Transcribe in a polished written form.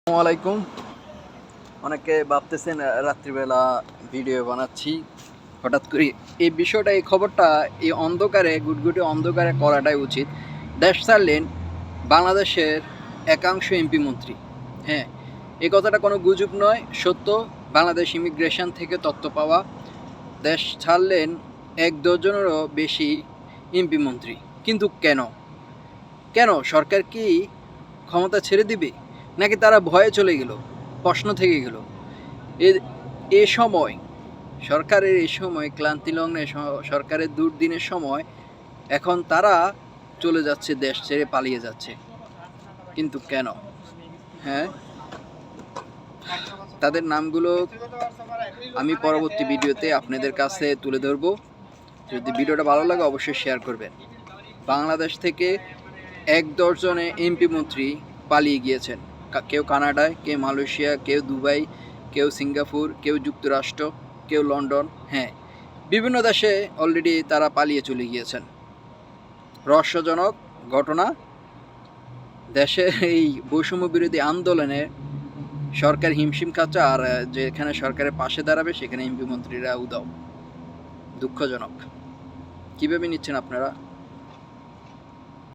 আসসালামু আলাইকুম। অনেকে ভাবতেছেন রাত্রিবেলা ভিডিও বানাচ্ছি হঠাৎ করে। এই বিষয়টা, এই খবরটা এই অন্ধকারে, গুটগুটি অন্ধকারে করাটাই উচিত। দেশ ছাড়লেন বাংলাদেশের একাংশ এমপি মন্ত্রী। হ্যাঁ, এই কথাটা কোনো গুজব নয়, সত্য। বাংলাদেশ ইমিগ্রেশন থেকে তথ্য পাওয়া। দেশ ছাড়লেন ১ ডজনেরও বেশি এমপি মন্ত্রী। কিন্তু কেন? কেন সরকার কি ক্ষমতা ছেড়ে দিবে, নাকি তারা ভয়ে চলে গেল? প্রশ্ন থেকে গেল। এ সময় সরকারের, এই সময় ক্লান্তি লগ্নে সরকারের দুর্দিনের সময় এখন তারা চলে যাচ্ছে, দেশ ছেড়ে পালিয়ে যাচ্ছে। কিন্তু কেন? হ্যাঁ, তাদের নামগুলো আমি পরবর্তী ভিডিওতে আপনাদের কাছে তুলে ধরবো। যদি ভিডিওটা ভালো লাগে অবশ্যই শেয়ার করবেন। বাংলাদেশ থেকে ১ ডজনে এমপি মন্ত্রী পালিয়ে গিয়েছেন। কেউ কানাডায়, কেউ মালয়েশিয়া, কেউ দুবাই, কেউ সিঙ্গাপুর, কেউ যুক্তরাষ্ট্র, কেউ লন্ডন। হ্যাঁ, বিভিন্ন দেশে অলরেডি তারা পালিয়ে চলে গিয়েছেন। রহস্যজনক ঘটনা। দেশের এই বৈষম্য বিরোধী আন্দোলনে সরকার হিমশিম খাচ্ছে, আর যেখানে সরকারের পাশে দাঁড়াবে সেখানে এমপি মন্ত্রীরা উধাও। দুঃখজনক। কীভাবে নিচ্ছেন আপনারা?